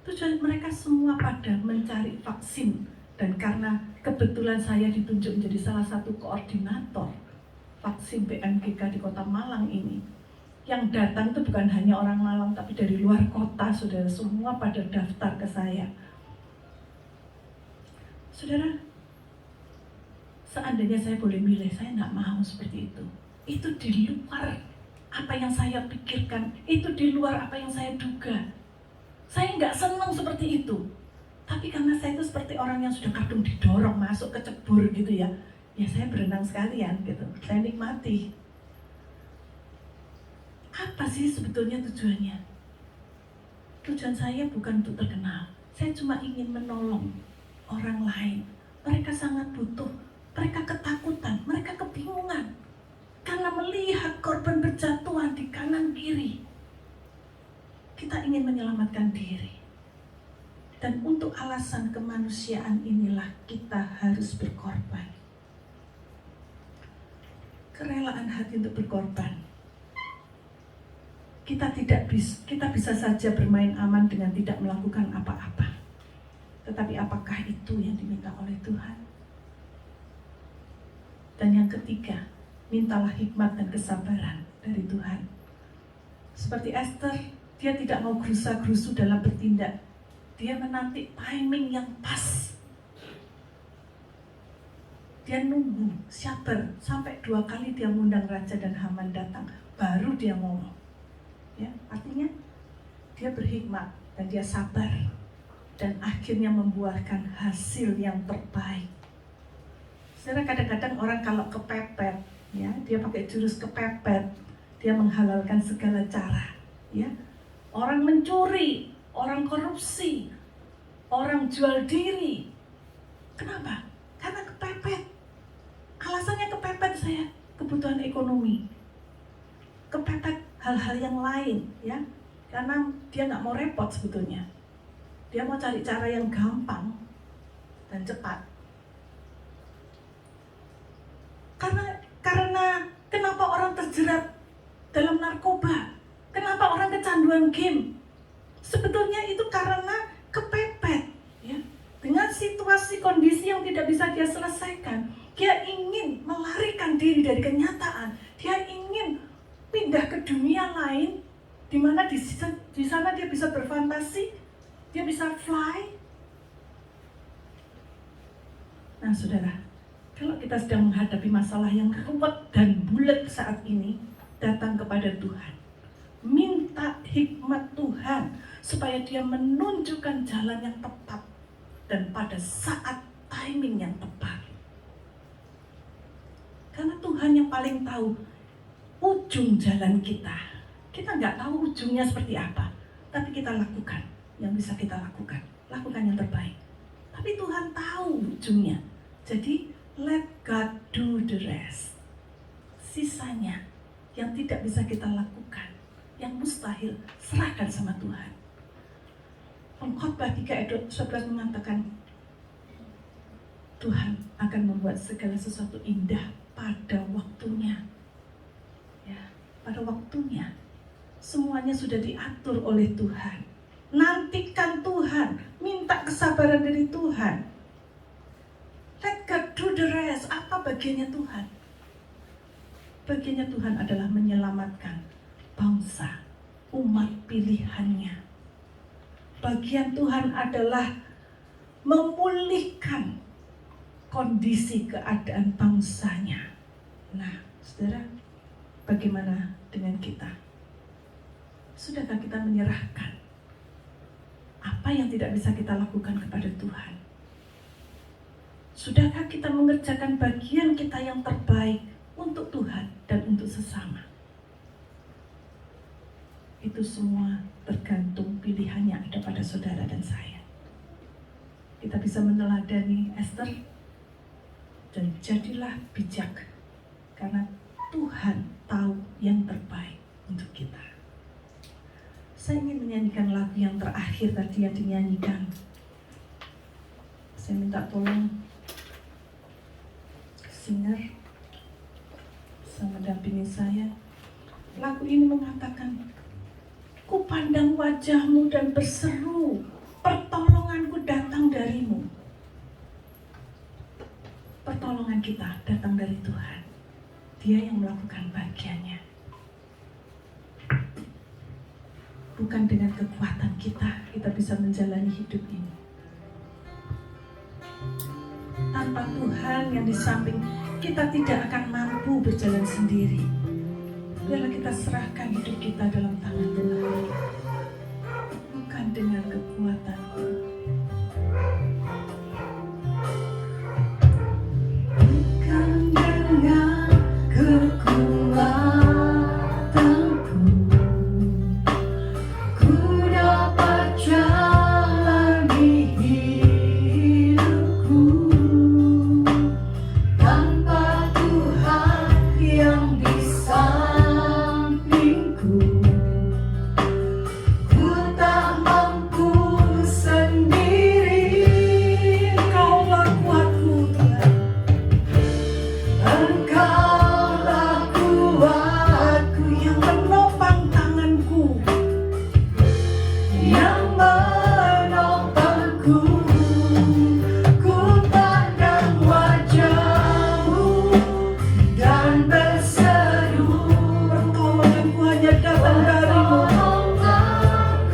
Tujuan mereka semua pada mencari vaksin. Dan karena kebetulan saya ditunjuk menjadi salah satu koordinator vaksin BMGK di kota Malang ini, yang datang itu bukan hanya orang Malang tapi dari luar kota, saudara, semua pada daftar ke saya. Saudara, seandainya saya boleh milih, saya nggak mau seperti itu. Itu di luar apa yang saya pikirkan, itu di luar apa yang saya duga. Saya nggak senang seperti itu. Tapi karena saya itu seperti orang yang sudah kadung didorong masuk ke cebur gitu ya, ya saya berenang sekalian gitu, saya nikmati. Apa sih sebetulnya tujuannya? Tujuan saya bukan untuk terkenal, saya cuma ingin menolong orang lain. Mereka sangat butuh, mereka ketakutan, mereka kebingungan karena melihat korban berjatuhan di kanan kiri. Kita ingin menyelamatkan diri. Dan untuk alasan kemanusiaan inilah kita harus berkorban. Kerelaan hati untuk berkorban. Kita bisa saja bermain aman dengan tidak melakukan apa-apa. Tetapi apakah itu yang diminta oleh Tuhan? Dan yang ketiga, mintalah hikmat dan kesabaran dari Tuhan. Seperti Esther, dia tidak mau gerusa-gerusu dalam bertindak. Dia menanti timing yang pas. Dia nunggu, sabar, sampai 2 kali dia mengundang raja dan Haman datang, baru dia ngomong. Ya, artinya dia berhikmat dan dia sabar, dan akhirnya membuahkan hasil yang terbaik. Saudara, kadang-kadang orang kalau kepepet, ya, dia pakai jurus kepepet, dia menghalalkan segala cara, ya. Orang mencuri, orang korupsi, orang jual diri. Kenapa? Karena kepepet. Alasannya kepepet saya, kebutuhan ekonomi. Kepepet hal-hal yang lain, ya. Karena dia nggak mau repot sebetulnya. Dia mau cari cara yang gampang dan cepat. Karena kenapa orang terjerat dalam narkoba? Kenapa orang kecanduan game? Sebetulnya itu karena kepepet, ya, dengan situasi kondisi yang tidak bisa dia selesaikan. Dia ingin melarikan diri dari kenyataan. Dia ingin pindah ke dunia lain, di mana di sana dia bisa berfantasi, dia bisa fly. Nah, saudara, kalau kita sedang menghadapi masalah yang ruwet dan bulat saat ini, datang kepada Tuhan. Minta hikmat Tuhan supaya dia menunjukkan jalan yang tepat dan pada saat timing yang tepat. Karena Tuhan yang paling tahu ujung jalan kita. Kita nggak tahu ujungnya seperti apa, tapi kita lakukan yang bisa kita lakukan. Lakukan yang terbaik. Tapi Tuhan tahu ujungnya. Jadi, let God do the rest. Sisanya yang tidak bisa kita lakukan, yang mustahil, serahkan sama Tuhan. Pengkhotbah 3 ayat 11 mengatakan, Tuhan akan membuat segala sesuatu indah pada waktunya. Ya, pada waktunya. Semuanya sudah diatur oleh Tuhan. Nantikan Tuhan, minta kesabaran dari Tuhan. Let God do the rest. Apa bagiannya Tuhan? Bagiannya Tuhan adalah menyelamatkan bangsa, umat pilihannya. Bagian Tuhan adalah memulihkan kondisi keadaan bangsanya. Nah, saudara, bagaimana dengan kita? Sudahkah kita menyerahkan apa yang tidak bisa kita lakukan kepada Tuhan? Sudahkah kita mengerjakan bagian kita yang terbaik untuk Tuhan dan untuk sesama? Itu semua tergantung pilihannya ada pada saudara dan saya. Kita bisa meneladani Esther dan jadilah bijak karena Tuhan tahu yang terbaik untuk kita. Saya ingin menyanyikan lagu yang terakhir tadi yang dinyanyikan. Saya minta tolong singer bisa mendampingi saya. Lagu ini mengatakan, ku pandang wajahmu dan berseru, pertolonganku datang darimu. Pertolongan kita datang dari Tuhan. Dia yang melakukan bagiannya. Bukan dengan kekuatan kita bisa menjalani hidup ini. Tanpa Tuhan yang di samping, kita tidak akan mampu berjalan sendiri. Biarlah kita serahkan hidup kita dalam tangan Tuhan. Bukan dengan kekuatanku. Bukan dengan kekuatanku, ku dapat jalani hidupku. Tanpa Tuhan yang di sampingku, ku tak mampu sendiri. Engkaulah kuatku Tuhan, Engkaulah kuatku yang menopang tanganku, yang menopangku. Ku pandang wajahmu dan berseru, pertolonganku hanya datang darimu.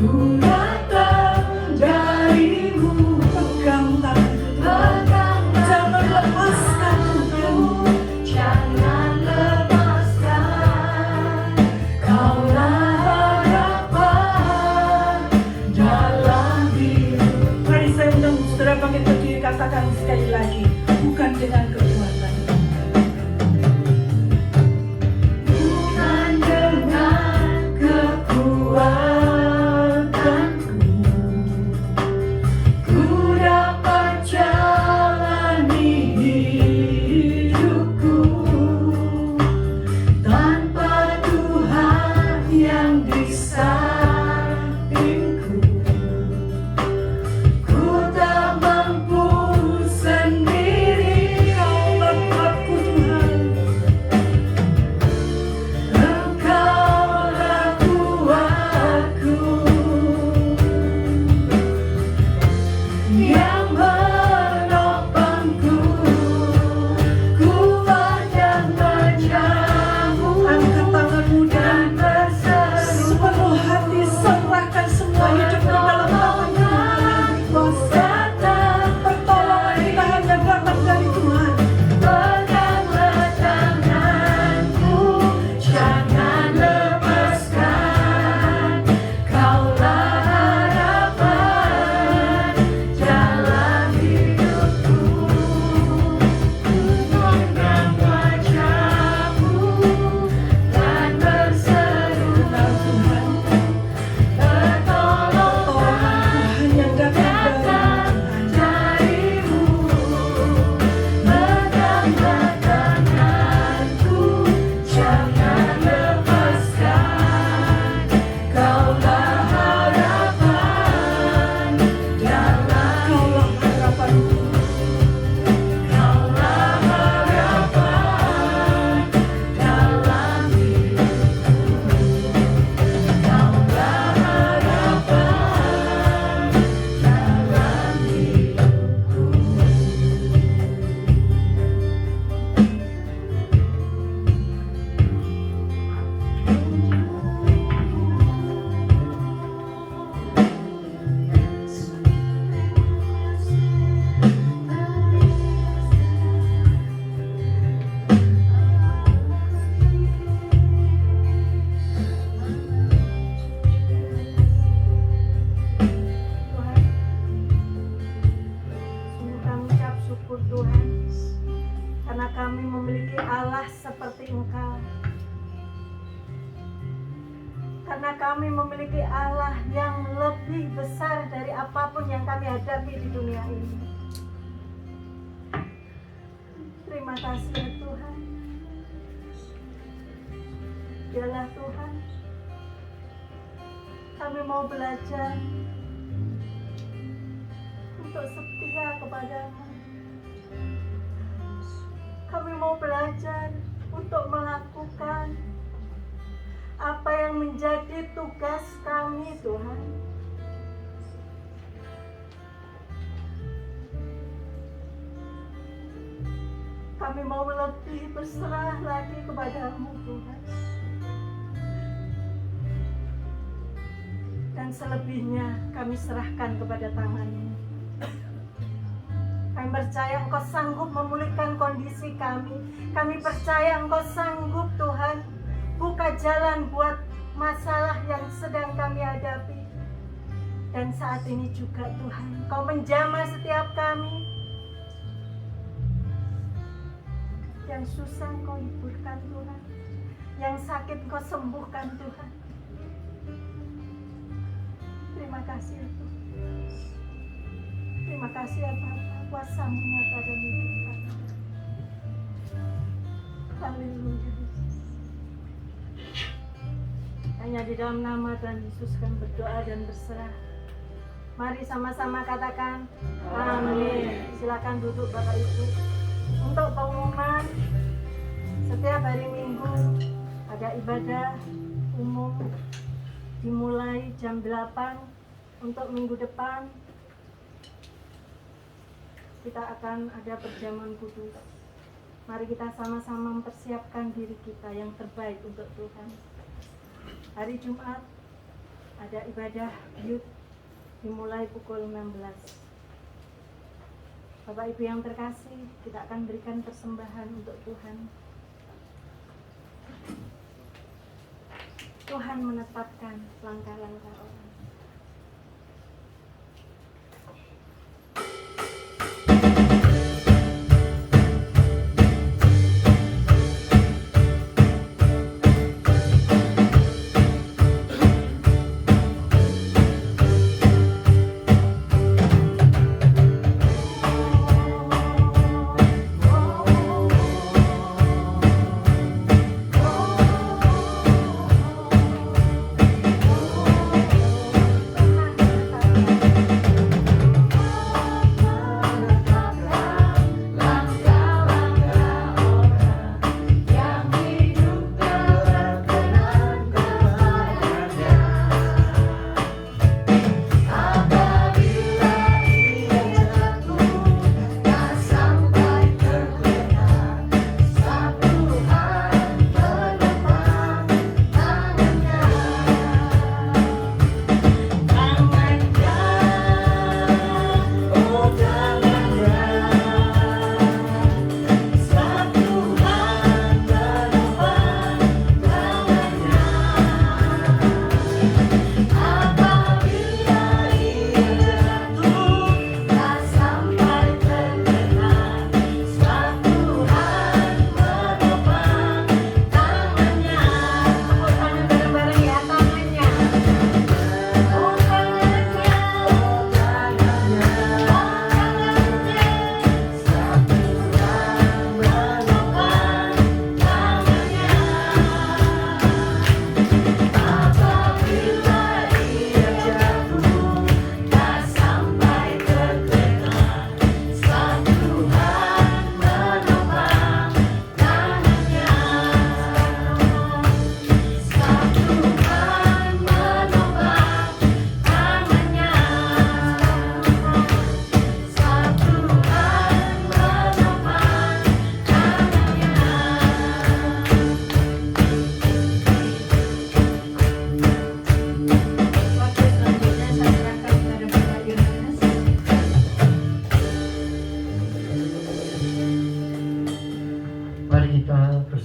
Ku datang darimu. Pegang tanganku, jangan lepaskan Tuhan. Jangan lepaskan. Kaulah harapan dalam hidup. Mari saya undang bersyukur Tuhan, karena kami memiliki Allah seperti Engkau. Karena kami memiliki Allah yang lebih besar dari apapun yang kami hadapi di dunia ini. Terima kasih ya Tuhan. Dialah Tuhan. Kami mau belajar untuk setia kepadamu. Kami mau belajar untuk melakukan apa yang menjadi tugas kami, Tuhan. Kami mau lebih berserah lagi kepadamu, Tuhan. Dan selebihnya kami serahkan kepada tangan-Mu. Kami percaya Engkau sanggup memulihkan kondisi kami. Kami percaya Engkau sanggup, Tuhan, buka jalan buat masalah yang sedang kami hadapi. Dan saat ini juga Tuhan, Engkau menjamah setiap kami. Yang susah Engkau hiburkan Tuhan. Yang sakit Engkau sembuhkan Tuhan. Terima kasih ya Tuhan. Terima kasih ya Bapa, kuasa-Mu nyata dan hidup kami. Haleluya. Hanya di dalam nama Tuhan Yesus kami berdoa dan berserah. Mari sama-sama katakan amin. Silakan duduk Bapak Ibu. Untuk pengumuman, setiap hari Minggu ada ibadah umum dimulai jam 8. Untuk minggu depan kita akan ada perjamuan kudus. Mari kita sama-sama mempersiapkan diri kita yang terbaik untuk Tuhan. Hari Jumat ada ibadah youth dimulai pukul 16. Bapak Ibu yang terkasih, kita akan berikan persembahan untuk Tuhan. Tuhan menetapkan langkah-langkah orang.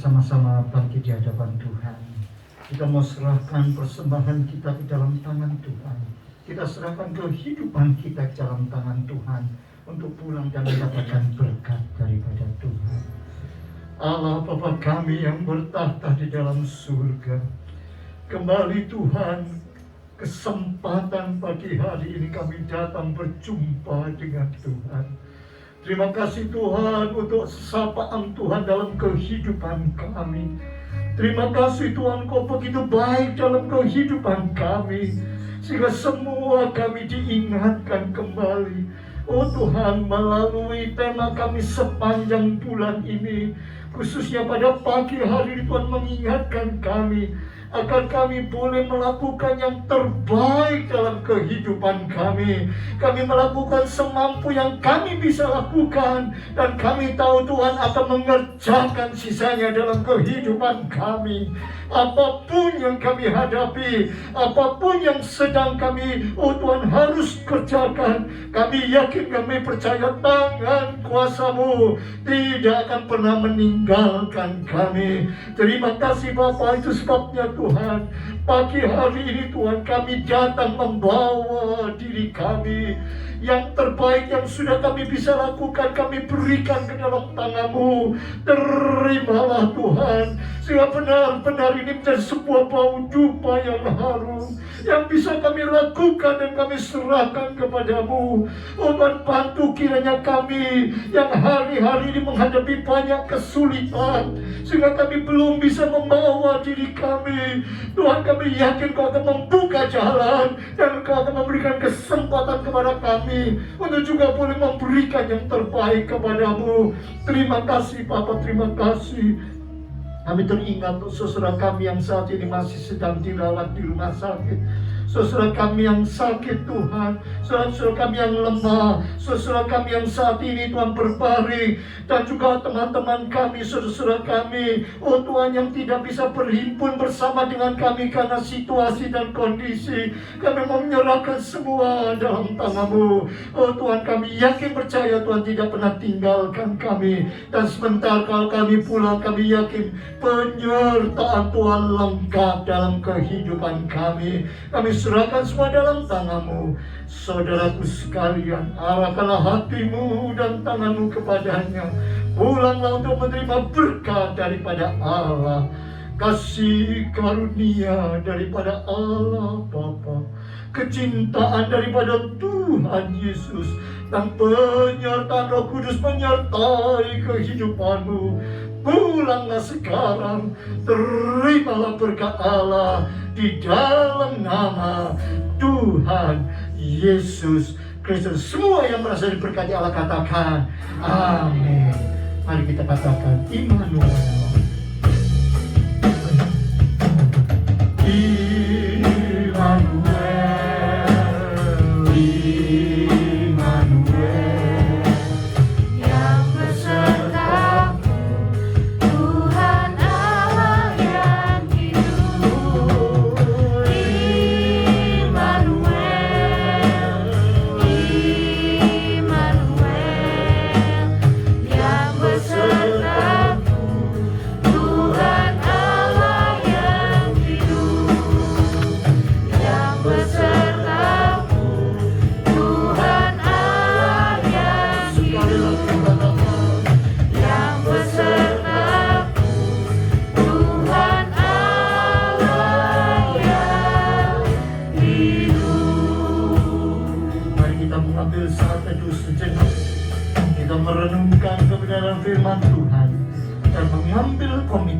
bersama-sama bangkit di hadapan Tuhan. Kita mau serahkan persembahan kita ke dalam tangan Tuhan. Kita serahkan kehidupan kita ke dalam tangan Tuhan. untuk pulang dan mendapatkan berkat daripada Tuhan. Allah Bapa kami yang bertahta di dalam surga, kembali Tuhan, kesempatan pagi hari ini kami datang berjumpa dengan Tuhan. Terima kasih Tuhan untuk sapaan Tuhan dalam kehidupan kami. Terima kasih Tuhan, Kau begitu baik dalam kehidupan kami, sehingga semua kami diingatkan kembali. Oh Tuhan, melalui tema kami sepanjang bulan ini, khususnya pada pagi hari ini, Tuhan mengingatkan kami agar kami boleh melakukan yang terbaik dalam kehidupan kami. Kami melakukan semampu yang kami bisa lakukan, dan kami tahu Tuhan akan mengerjakan sisanya dalam kehidupan kami. Apapun yang kami hadapi, apapun yang sedang kami, oh Tuhan, harus kerjakan, kami yakin, kami percaya tangan kuasa-Mu tidak akan pernah meninggalkan kami. Terima kasih Bapa, itu sebabnya Tuhan, pagi hari ini Tuhan, kami datang membawa diri kami. Yang terbaik yang sudah kami bisa lakukan, kami berikan ke dalam tangan-Mu. Terimalah Tuhan, sehingga benar-benar ini menjadi sebuah bau dupa yang harum, yang bisa kami lakukan dan kami serahkan kepada-Mu. Oh Tuhan, bantu kiranya kami yang hari-hari ini menghadapi banyak kesulitan, sehingga kami belum bisa membawa diri kami. Tuhan, kami yakin Kau akan membuka jalan, dan Kau akan memberikan kesempatan kepada kami untuk juga boleh memberikan yang terbaik kepada-Mu. Terima kasih Bapa, terima kasih. Kami teringat untuk saudara kami yang saat ini masih sedang dirawat di rumah sakit, saudara kami yang sakit Tuhan, saudara kami yang lemah, saudara kami yang saat ini Tuhan berbaring, dan juga teman-teman kami, saudara kami, oh Tuhan, yang tidak bisa berhimpun bersama dengan kami karena situasi dan kondisi. Kami mau menyerahkan semua dalam tangan-Mu. Oh Tuhan, kami yakin percaya Tuhan tidak pernah tinggalkan kami, dan sebentar kalau kami pulang, kami yakin penyertaan Tuhan lengkap dalam kehidupan kami. Kami serahkan semua dalam tangan-Mu. Saudaraku sekalian, arahkanlah hatimu dan tanganmu kepadanya. Pulanglah untuk menerima berkat daripada Allah, kasih karunia daripada Allah Bapa, kecintaan daripada Tuhan Yesus, dan penyertaan Roh Kudus menyertai kehidupanmu. Pulanglah sekarang, terimalah berkat Allah di dalam nama Tuhan Yesus Kristus. Semua yang merasa diberkati Allah katakan amin. Mari kita katakan Immanuel. Merenungkan kebenaran firman Tuhan dan mengambil komitmen